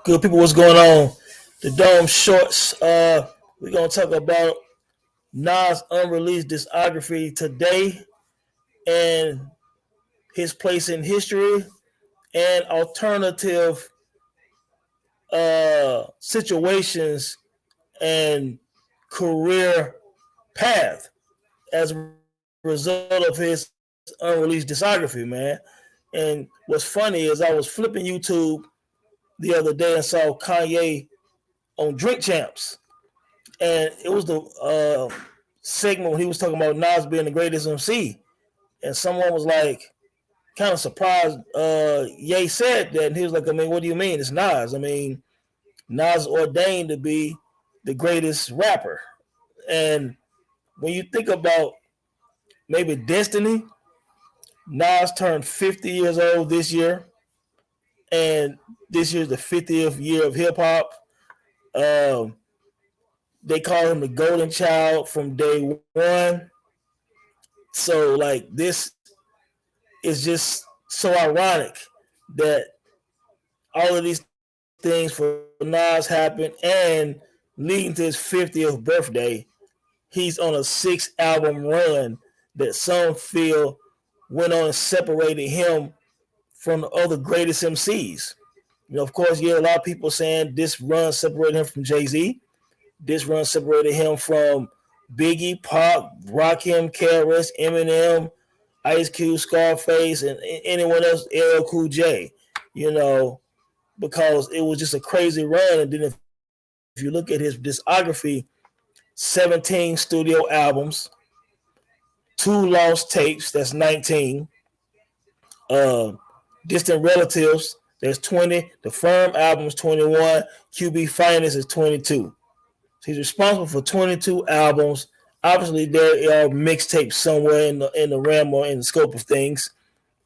Good people, what's going on? The Dome Shorts. We're gonna talk about Nas Unreleased discography today and his place in history and alternative situations and career path as a result of his unreleased discography, man. And what's funny is I was flipping YouTube the other day and saw Kanye on Drink Champs, and it was the segment when he was talking about Nas being the greatest MC, and someone was like, kind of surprised. Ye said that, and he was like, "I mean, what do you mean? It's Nas. I mean, Nas ordained to be the greatest rapper." And when you think about maybe destiny, Nas turned 50 years old this year, and this year's the 50th year of hip hop. Um, they call him the golden child from day one. So like this is just so ironic that all of these things for Nas happened and leading to his 50th birthday, he's on a 6 album run that some feel went on and separated him from the other greatest MCs. You know, of course, yeah, a lot of people saying this run separated him from Jay-Z. This run separated him from Biggie, Pac, Rakim, KRS, Eminem, Ice Cube, Scarface, and anyone else, LL Cool J, you know, because it was just a crazy run. And then if you look at his discography, 17 studio albums, 2 lost tapes, that's 19. Uh, Distant Relatives, there's 20. The Firm albums, 21. QB Finest is 22. So he's responsible for 22 albums. Obviously, there are mixtapes somewhere in the realm or in the scope of things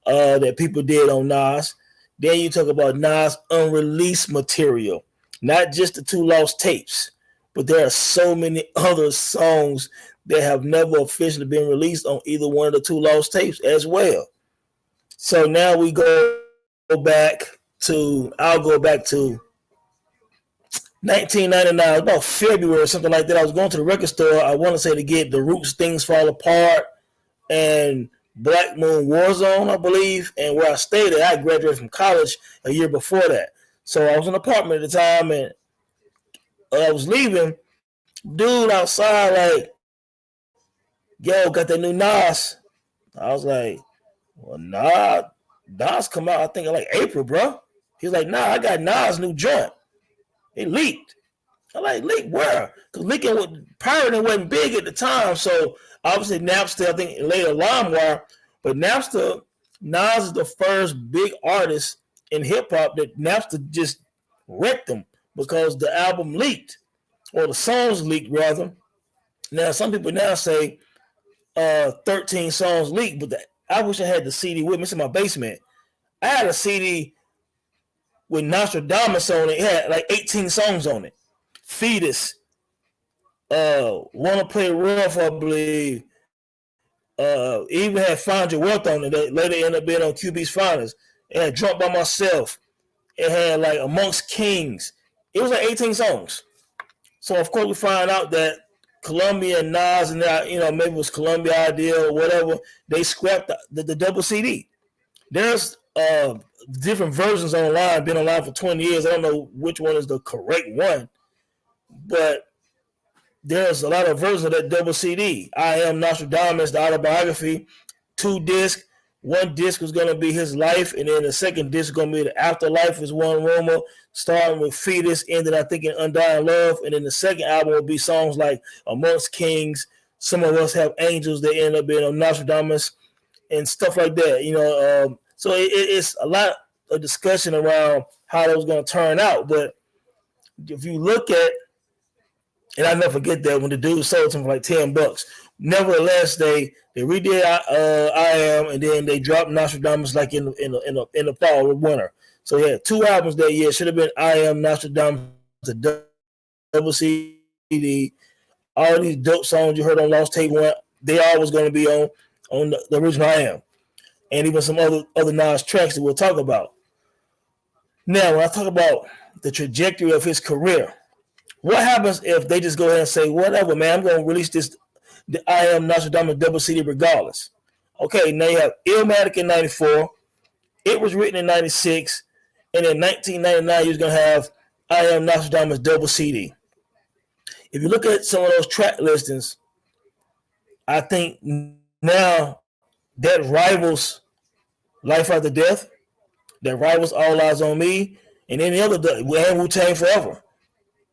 that people did on Nas. Then you talk about Nas unreleased material, not just the 2 lost tapes, but there are so many other songs that have never officially been released on either one of the 2 lost tapes as well. So now we I'll go back to 1999, about February or something like that. I was going to the record store, I want to say to get The Roots Things Fall Apart and Black Moon Warzone, I believe. And where I stayed at, I graduated from college a year before that. So I was in an apartment at the time, and I was leaving. Dude outside, like, yo, got that new Nas. I was like, well, nah, Nas come out, I think, in like April, bro. He was like, nah, I got Nas' new joint. It leaked. I'm like, leaked where? Because leaking pirating wasn't big at the time. So obviously Napster, I think later LimeWire, but Napster, Nas is the first big artist in hip hop that Napster just wrecked them because the album leaked, or the songs leaked rather. Now some people now say 13 songs leaked, but I wish I had the CD with me. It's in my basement. I had a CD with Nostradamus on it. It had like 18 songs on it. Fetus, Wanna Play Rough, I believe. Even had Find Your Wealth on it that later ended up being on QB's Finest. It had Drunk by Myself. It had like Amongst Kings. It was like 18 songs. So of course we find out that Columbia and Nas and that, you know, maybe it was Columbia idea or whatever, they scrapped the double CD. There's different versions online, been online for 20 years. I don't know which one is the correct one, but there's a lot of versions of that double CD. I Am Nostradamus, the autobiography, 2 discs. 1 disc was going to be his life, and then the second disc is going to be the afterlife, is one rumor, starting with Fetus, ended, I think, in Undying Love, and then the second album will be songs like Amongst Kings, Some of Us Have Angels, that end up being on Nostradamus, and stuff like that, you know. So it's a lot of discussion around how that was going to turn out. But if you look at, and I never forget that when the dude sold them for like $10. Nevertheless, they redid I Am, and then they dropped Nostradamus like in the fall or winter. So he had 2 albums that year. Should have been I Am, Nostradamus, the double CD. All these dope songs you heard on Lost Tape One, they all was going to be on the original I Am, and even some other Nas tracks that we'll talk about. Now, when I talk about the trajectory of his career. What happens if they just go ahead and say, whatever, man, I'm going to release the I Am Nostradamus double CD regardless? Okay, now you have Illmatic in 94. It was written in 96. And in 1999, you're going to have I Am Nostradamus double CD. If you look at some of those track listings, I think now that rivals Life After Death, that rivals All Eyes on Me, and any other, and Wu-Tang Forever,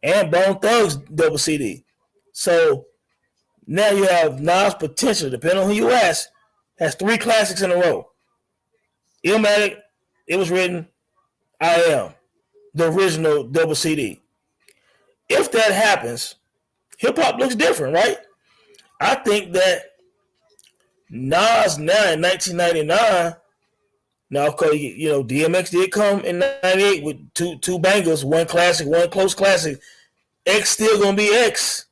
and Bone Thugs double CD. So now you have Nas potential, depending on who you ask, has 3 classics in a row. Illmatic, it was written, I Am, the original double CD. If that happens, hip-hop looks different, right? I think that Nas now in 1999, now of course, DMX did come in 98 with two bangers, one classic, one close classic. X still gonna be X.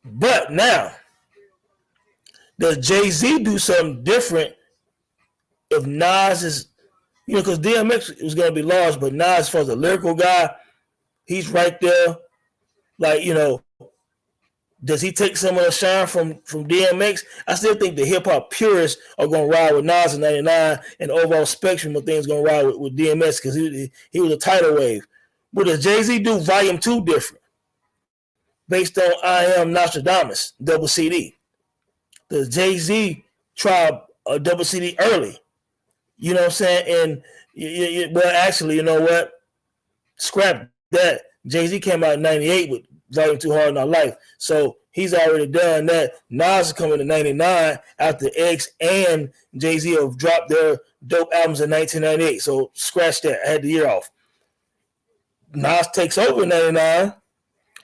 But now, does Jay-Z do something different if Nas is, because DMX was gonna be large, but Nas, as far as a lyrical guy, he's right there. Like, does he take some of the shine from DMX? I still think the hip hop purists are gonna ride with Nas in '99, and the overall spectrum of things gonna ride with DMX because he was a tidal wave. But does Jay-Z do Volume 2 different, based on I Am Nostradamus double CD? Does Jay-Z try a double CD early? You know what I'm saying? And well, actually, you know what? Scrap that. Jay-Z came out in '98 with Volume 2 Hard Knock Life. So he's already done that. Nas is coming to 99 after X and Jay-Z have dropped their dope albums in 1998. So scratch that. I had the year off. Nas takes over in 99.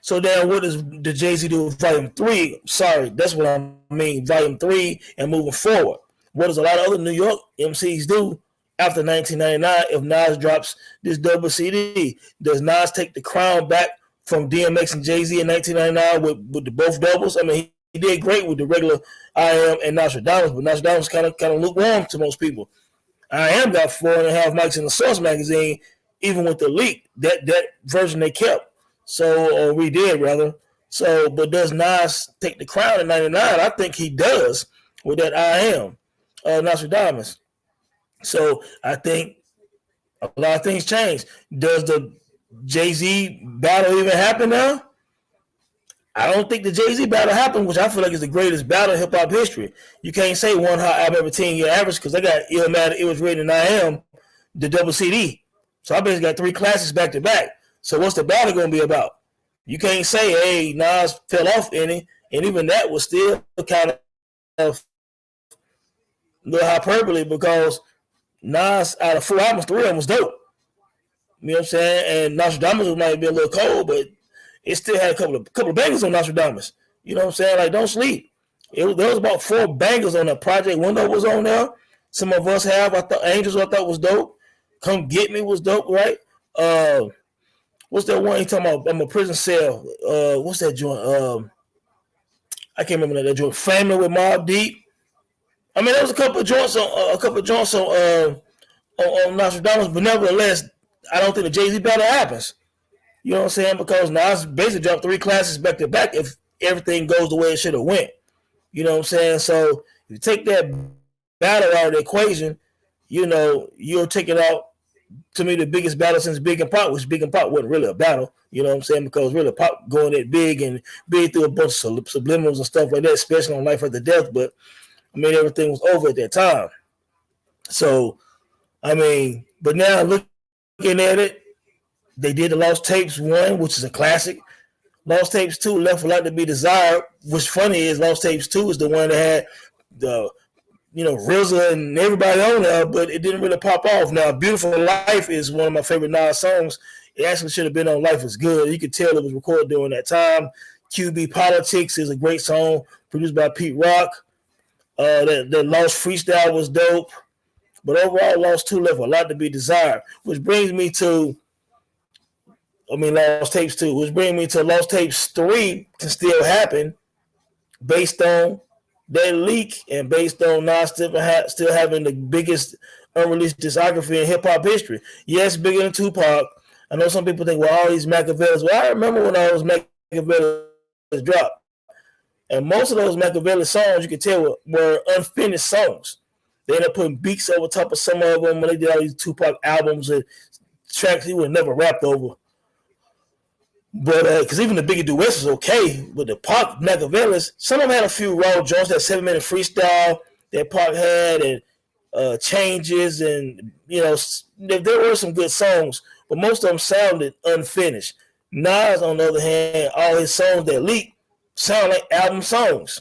So then what does the Jay-Z do with Volume 3? Sorry, that's what I mean. Volume 3 and moving forward. What does a lot of other New York MCs do after 1999 if Nas drops this double CD? Does Nas take the crown back from DMX and Jay-Z in 1999 with the both doubles? I mean, he did great with the regular I Am and Nostradamus, but Nostradamus kind of lukewarm to most people. I Am got 4.5 mics in the Source magazine, even with the leak. That version they kept, or redid rather. So, but does Nas take the crown in '99? I think he does with that I Am Nostradamus. So I think a lot of things change. Does the Jay-Z battle even happen now? I don't think the Jay-Z battle happened, which I feel like is the greatest battle in hip-hop history. You can't say one hot album every 10-year average because I got Illmatic, It Was Written, and I Am, the double CD. So I basically got 3 classics back to back. So what's the battle going to be about? You can't say, hey, Nas fell off any, and even that was still kind of a little hyperbole because Nas, out of 4 albums, 3 of them was dope. You know what I'm saying? And Nostradamus might be a little cold, but it still had a couple of bangers on Nostradamus. You know what I'm saying? Like, don't sleep. There was about 4 bangers on that project. Window was on there. Some of us have. I thought Angels I thought was dope. Come Get Me was dope, right? What's that one he talking about? I'm a prison cell. What's that joint? I can't remember that joint. Family with Mobb Deep. I mean, there was a couple of joints on Nostradamus, but nevertheless, I don't think the Jay-Z battle happens. You know what I'm saying? Because Nas basically dropped 3 classics back to back if everything goes the way it should have went. You know what I'm saying? So if you take that battle out of the equation, you're taking out, to me, the biggest battle since Big and Pop, which Big and Pop wasn't really a battle. You know what I'm saying? Because really Pop going at Big and Big through a bunch of subliminals and stuff like that, especially on Life After Death. But, I mean, everything was over at that time. So, I mean, but now looking at it, they did the Lost Tapes 1, which is a classic. Lost Tapes 2 left a lot to be desired. What's funny is Lost Tapes 2 is the one that had the, RZA and everybody on there, but it didn't really pop off. Now, Beautiful Life is one of my favorite Nas songs. It actually should have been on Life is Good. You could tell it was recorded during that time. QB Politics is a great song produced by Pete Rock. The Lost Freestyle was dope. But overall, Lost 2 left a lot to be desired, which brings me to Lost Tapes 2, which brings me to Lost Tapes 3 can still happen based on That leak, and based on Nas still having the biggest unreleased discography in hip hop history. Yes, bigger than Tupac. I know some people think, well, all these Machiavellis. Well, I remember when all those Machiavellis dropped. And most of those Machiavelli songs, you could tell, were unfinished songs. They ended up putting beats over top of some of them when they did all these Tupac albums and tracks he would never rapped over. But because even the Biggie duets was okay, but the Pac Machiavellis, some of them had a few raw joints, that 7-minute freestyle that Pac had, and changes, and there were some good songs, but most of them sounded unfinished. Nas, on the other hand, all his songs that leaked sound like album songs.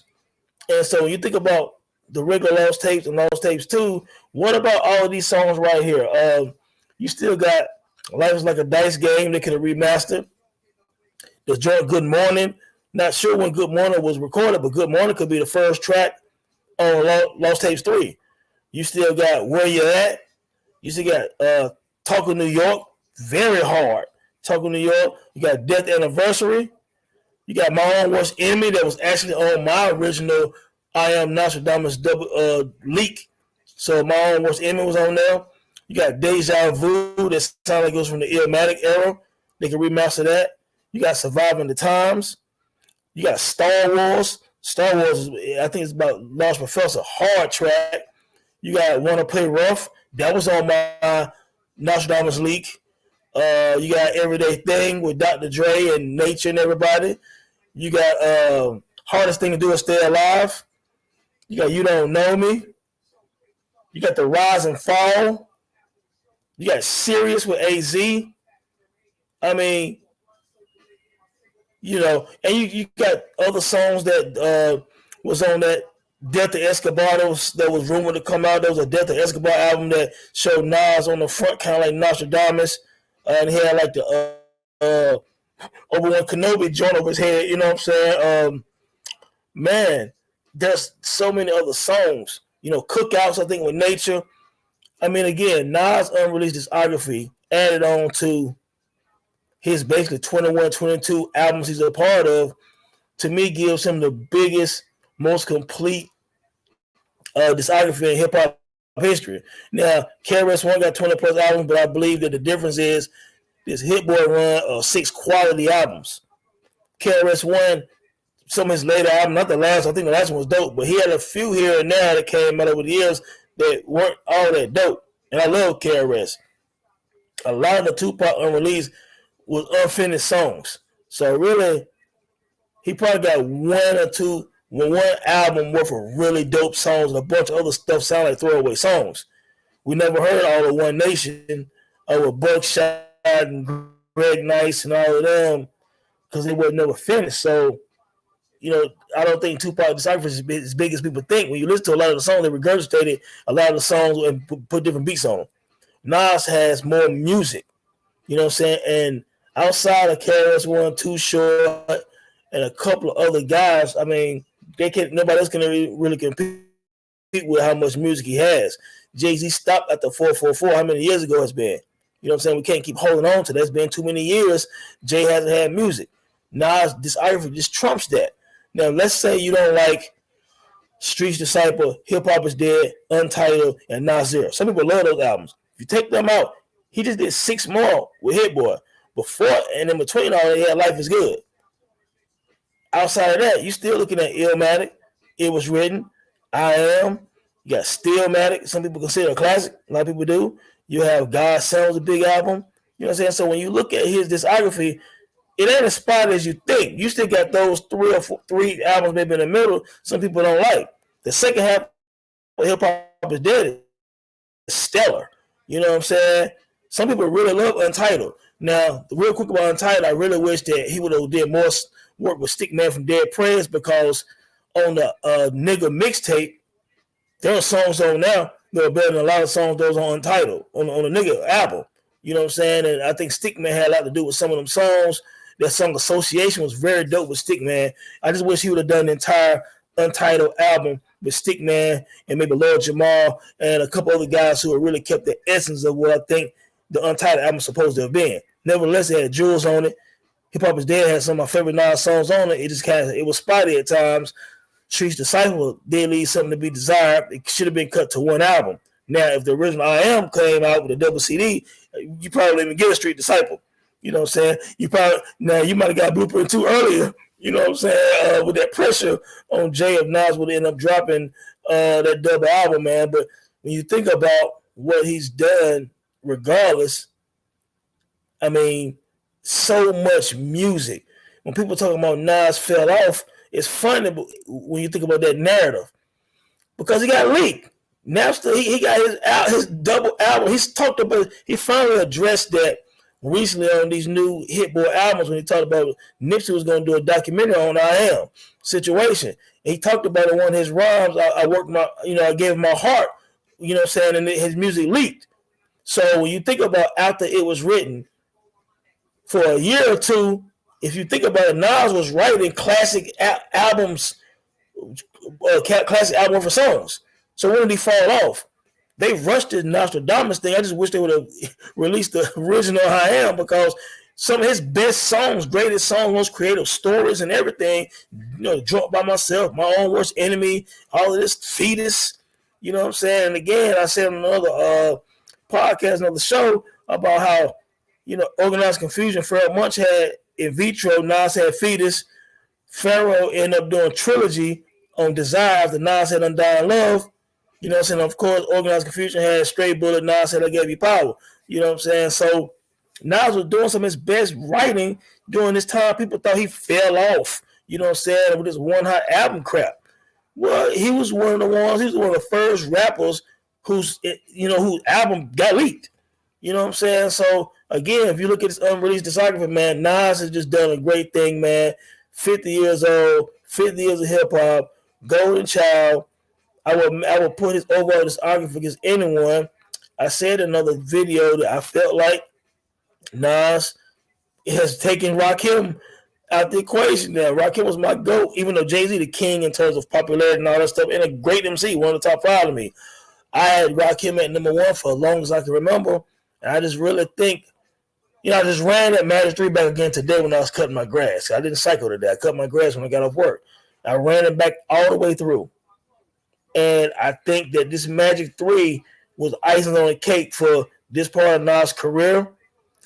And so when you think about the regular Lost Tapes and Lost Tapes 2, what about all of these songs right here? You still got Life is Like a Dice Game they could have remastered. The joint Good Morning. Not sure when Good Morning was recorded, but Good Morning could be the first track on Lost Tapes 3. You still got Where You At. You still got Talking New York. Very hard. Talking New York. You got Death Anniversary. You got My Own Worst Enemy that was actually on my original I Am Nostradamus leak. So My Own Worst Enemy was on there. You got Deja Vu that sounds like it was from the Illmatic era. They can remaster that. You got Surviving the Times. You got Star Wars. Star Wars, I think it's about Lost Professor. Hard track. You got Wanna Play Rough. That was on my Nostradamus leak. You got Everyday Thing with Dr. Dre and Nature and everybody. You got Hardest Thing to Do is Stay Alive. You got You Don't Know Me. You got The Rise and Fall. You got Serious with AZ. I mean, and you got other songs that was on that Delta Escobar that was rumored to come out. There was a Delta Escobar album that showed Nas on the front, kind of like Nostradamus, and he had like the Obi-Wan Kenobi joint over his head. You know what I'm saying? Man, there's so many other songs. Cookouts, I think, with Nature. I mean, again, Nas Unreleased discography added on to his basically 21, 22 albums he's a part of, to me, gives him the biggest, most complete discography in hip-hop history. Now, KRS-One got 20-plus albums, but I believe that the difference is this Hit Boy run of 6 quality albums. KRS-One, some of his later albums, not the last, I think the last one was dope, but he had a few here and there that came out over the years that weren't all that dope. And I love KRS. A lot of the Tupac Unreleased was unfinished songs. So really, he probably got one album worth of really dope songs, and a bunch of other stuff sound like throwaway songs. We never heard all of One Nation with Buckshot and Greg Nice and all of them because they were never finished. So, I don't think Tupac discography is as big as people think. When you listen to a lot of the songs, they regurgitated a lot of the songs and put different beats on them. Nas has more music, you know what I'm saying? And outside of KRS-One, Too Short, and a couple of other guys, I mean, nobody else can really compete with how much music he has. Jay-Z stopped at the 444. How many years ago it's been? You know what I'm saying? We can't keep holding on to that. It's been too many years. Jay hasn't had music. Nas discography just trumps that. Now, let's say you don't like Streets Disciple, Hip Hop is Dead, Untitled, and Nas Zero. Some people love those albums. If you take them out, he just did 6 more with Hit Boy. Before and in between all that, he had Life is Good. Outside of that, you're still looking at Illmatic. It Was Written. I Am. You got Stillmatic. Some people consider a classic. A lot of people do. You have God Sounds, a big album. You know what I'm saying? So when you look at his discography, it ain't as spotty as you think. You still got those 3 albums maybe in the middle some people don't like. The second half of Hip Hop is Dead is stellar. You know what I'm saying? Some people really love Untitled. Now, real quick about Untitled, I really wish that he would have did more work with Stickman from Dead Prayers, because on the Nigga mixtape, there are songs on now that are better than a lot of songs that was on Untitled, on the Nigga album. You know what I'm saying? And I think Stickman had a lot to do with some of them songs. That song Association was very dope with Stickman. I just wish he would have done the entire Untitled album with Stickman and maybe Lord Jamal and a couple other guys who have really kept the essence of what I think the Untitled album was supposed to have been. Nevertheless, it had jewels on it. Hip Hop is Dead had some of my favorite Nas songs on it. It just it was spotty at times. Street's Disciple did leave something to be desired. It should have been cut to one album. Now, if the original I Am came out with a double CD, you probably didn't even get a Street Disciple. You know what I'm saying? You might have got Blueprint 2 earlier. You know what I'm saying? With that pressure on Jay, if Nas would end up dropping that double album, man. But when you think about what he's done, regardless, I mean, so much music. When people talk about Nas fell off, it's funny when you think about that narrative because he got leaked. Napster, he got his double album. He's talked about. He finally addressed that recently on these new Hit Boy albums when he talked about Nipsey was going to do a documentary on I Am situation. And he talked about it in one of his rhymes. I gave him my heart. You know what I'm saying? And his music leaked. So when you think about after it was written, for a year or two, if you think about it, Nas was writing classic albums, classic album for songs. So when did he fall off? They rushed the Nostradamus thing. I just wish they would have released the original I Am because some of his best songs, greatest songs, most creative stories and everything, Drunk by Myself, My Own Worst Enemy, all of this, Fetus, you know what I'm saying? And again, I said on another podcast, another show about how, Organized Confusion, Pharrell Munch had In Vitro, Nas had Fetus, Pharoah ended up doing Trilogy on Desire after Nas had Undying Love. You know what I'm saying? Of course, Organized Confusion had Straight Bullet, Nas said I Gave You Power. You know what I'm saying? So Nas was doing some of his best writing during this time. People thought he fell off, you know what I'm saying, with this one hot album crap. Well, he was one of the first rappers whose album got leaked. You know what I'm saying? So again, if you look at this unreleased discography, man, Nas has just done a great thing, man. 50 years old, 50 years of hip hop, golden child. I would put his overall discography against anyone. I said in another video that I felt like Nas has taken Rakim out the equation now. Rakim was my GOAT, even though Jay-Z the king in terms of popularity and all that stuff, and a great MC, one of the top 5 to me. I had Rakim at number 1 for as long as I can remember, and I just really think, I just ran that Magic 3 back again today when I was cutting my grass. I didn't cycle today. I cut my grass when I got off work. I ran it back all the way through. And I think that this Magic 3 was icing on the cake for this part of Nas' career.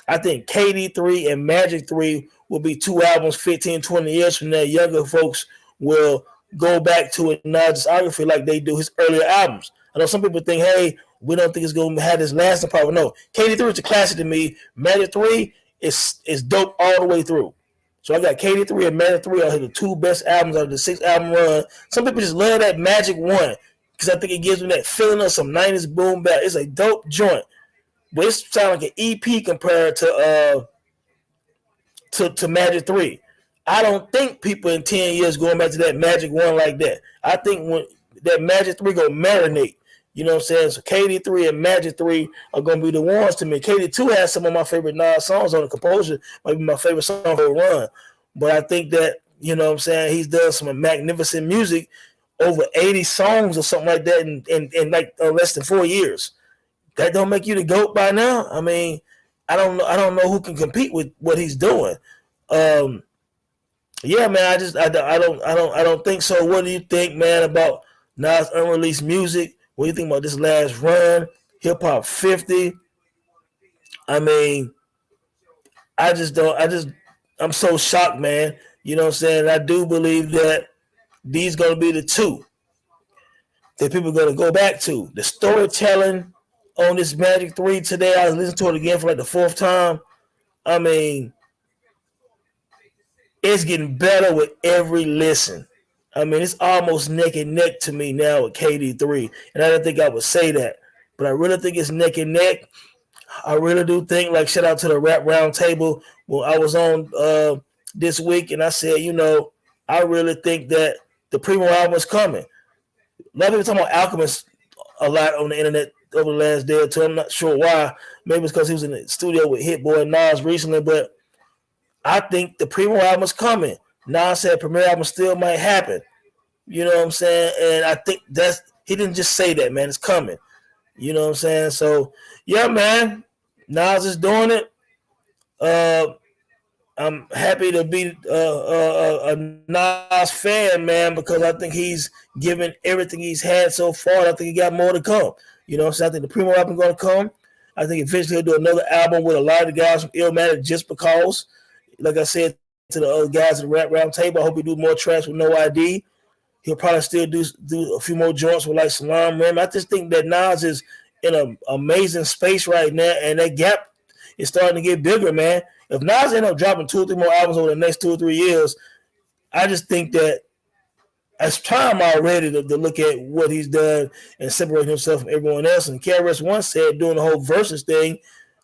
I think KD 3 and Magic 3 will be 2 albums 15, 20 years from now. Younger folks will go back to a Nas discography like they do his earlier albums. I know some people think, hey, we don't think it's going to have this lasting power. No, KD 3 is a classic to me. Magic 3 is dope all the way through. So I got KD 3 and Magic 3 are the 2 best albums out of the 6-album run. Some people just love that Magic 1 because I think it gives them that feeling of some 90s boom bap. It's a dope joint. But it sounds like an EP compared to Magic 3. I don't think people in 10 years going back to that Magic 1 like that. I think when that Magic 3 go marinate, you know what I'm saying? So KD 3 and Magic 3 are going to be the ones to me. KD 2 has some of my favorite Nas songs on the composer, might be my favorite song for a run. But I think that, you know what I'm saying, he's done some magnificent music, over 80 songs or something like that in like less than 4 years. That don't make you the GOAT by now. I mean, I don't know who can compete with what he's doing. Yeah, man, I don't think so. What do you think, man, about Nas unreleased music? What do you think about this last run? Hip Hop 50. I mean, I'm so shocked, man. You know what I'm saying? I do believe that these going to be the 2 that people are going to go back to. The storytelling on this Magic 3 today, I was listening to it again for like the 4th time. I mean, it's getting better with every listen. I mean, it's almost neck and neck to me now with KD 3. And I didn't think I would say that. But I really think it's neck and neck. I really do think, like, shout out to the Rap Roundtable when I was on this week. And I said, I really think that the Primo album is coming. A lot of people talking about Alchemist a lot on the internet over the last day or two. I'm not sure why. Maybe it's because he was in the studio with Hit Boy and Nas recently. But I think the Primo album is coming. Nas said premiere album still might happen. You know what I'm saying? And I think he didn't just say that, man. It's coming. You know what I'm saying? So, yeah, man. Nas is doing it. I I'm happy to be a Nas fan, man, because I think he's given everything he's had so far. I think he got more to come. So I think the Primo album going to come. I think eventually he'll do another album with a lot of the guys from Illmatic just because, like I said to the other guys at the Rap Round Table, I hope he do more tracks with No ID. He'll probably still do a few more joints with like Salam Rim. I just think that Nas is in an amazing space right now, and that gap is starting to get bigger, man. If Nas end up dropping 2 or 3 more albums over the next 2 or 3 years, I just think that it's time already to look at what he's done and separate himself from everyone else. And KRS once said during the whole Versus thing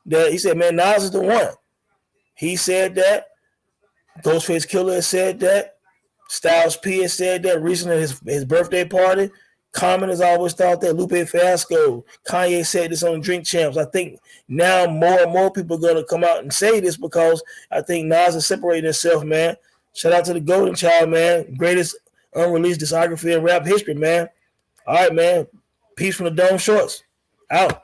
that he said, man, Nas is the one. He said that. Ghostface Killer said that. Styles P has said that recently at his birthday party. Common has always thought that. Lupe Fiasco. Kanye said this on Drink Champs. I think now more and more people are going to come out and say this because I think Nas is separating himself, man. Shout out to the Golden Child, man. Greatest unreleased discography in rap history, man. All right, man. Peace from the Dome Shorts. Out.